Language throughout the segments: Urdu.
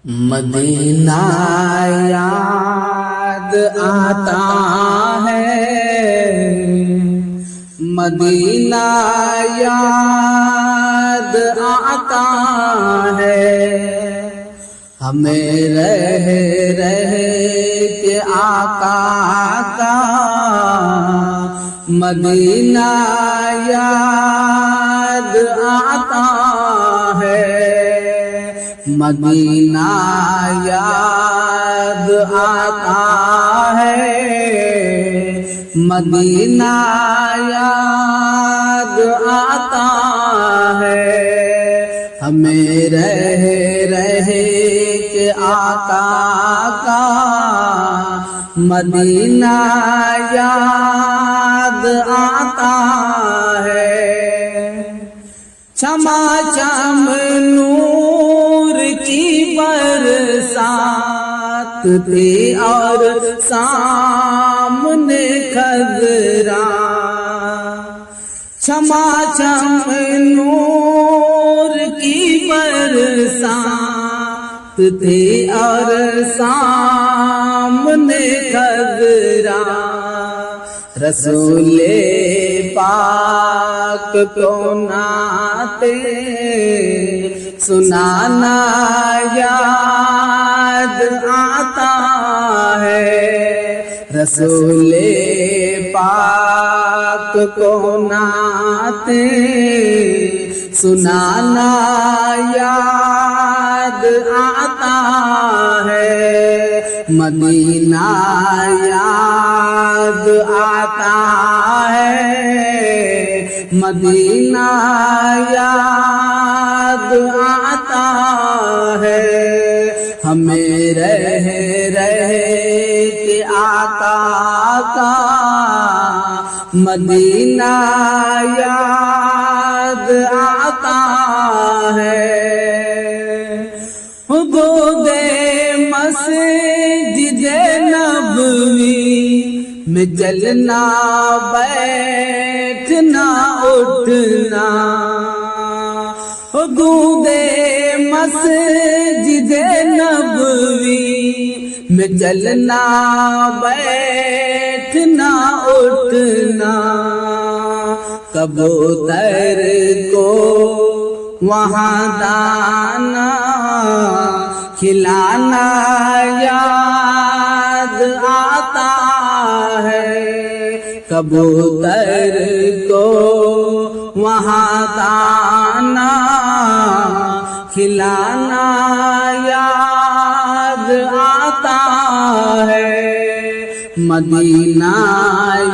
مدینہ یاد آتا ہے، مدینہ یاد آتا ہے، ہمیں رہ کے آقا کا مدینہ یاد آتا ہے، مدینہ یاد آتا ہے، مدینہ یاد آتا ہے، ہمیں رہ کے آقا کا مدینہ یاد آتا ہے۔ چماچم نور کی برسات تھی اور سامنے خضرا، چماچم نور کی برسات تھی اور سامنے خضرا، رسول پاک کو نعتیں سنانا یاد آتا ہے، رسول پاک کو نعتیں سنانا یاد آتا ہے، مدینہ یاد آتا ہے، مدینہ یاد آتا ہے، ہمیں رہ کے آقا کا مدینہ یاد آتا ہے۔ حدود مسجد نبوی میں چلنا بیٹھنا اٹھنا، حدود مسجد نبوی میں چلنا بیٹھنا اٹھنا، کبوتر کو وہاں دانا کھلانا یاد آتا ہے، کبوتر کو وہاں دانا کھلانا یاد آتا ہے، مدینہ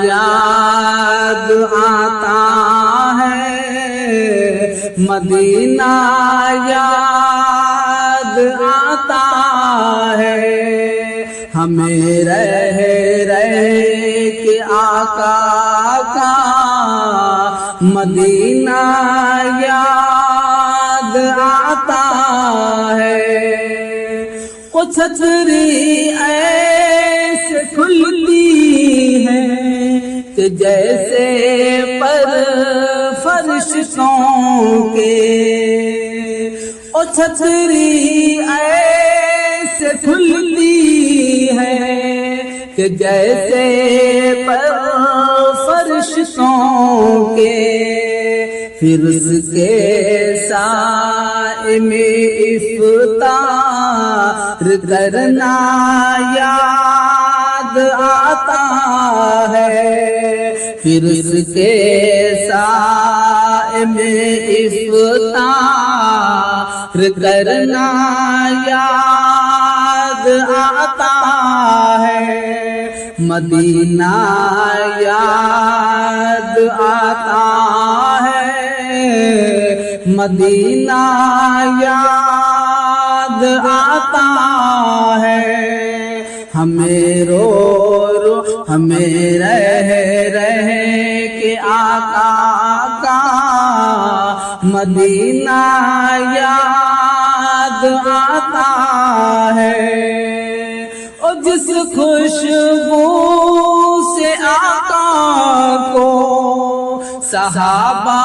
یاد آتا ہے، مدینہ یاد آتا ہے، ہمیں رہ کے آقا کا مدینہ یاد آتا ہے۔ وہ چھتری ایسے کھلتی ہے کہ جیسے پر فرشتوں کے، وہ چھتری ایسے کھلتی ہے کہ جیسے پر فرشتوں کے، پھر اس کے سائے میں افطار کرنا یاد آتا ہے، پھر اس کے سائے میں افطار کرنا یاد آتا ہے، مدینہ یاد آتا ہے، مدینہ یاد آتا ہے، ہمیں ہمیں رہ کے آقا کا مدینہ یاد آتا ہے، اور جس خوشبو سے آقا کو صحابہ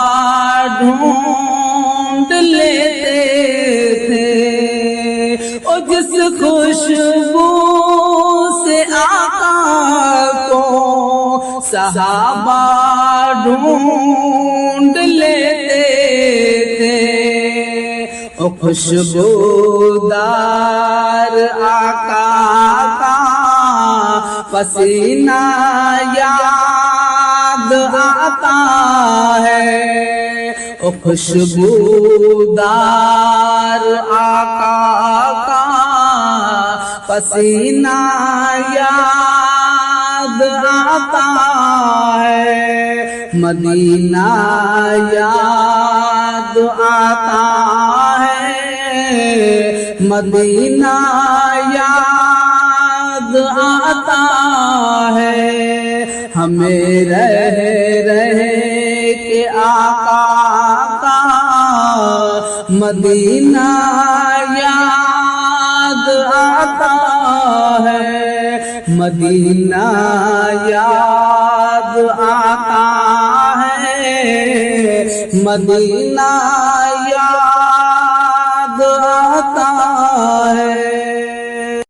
ڈھونڈ لیتے تھے، اور جس خوشبو سے آقا کو صحابہ ڈھونڈ لیتے تھے، اور خوشبودار آقا کا پسینہ یاد آتا ہے، اور خوشبودار آقا کا پسینہ یاد آتا ہے، مدینہ یاد آتا ہے، مدینہ یاد آتا ہے، ہمیں رہ کے آقا کا مدینہ یاد آتا ہے، مدینہ یاد آتا ہے، مدینہ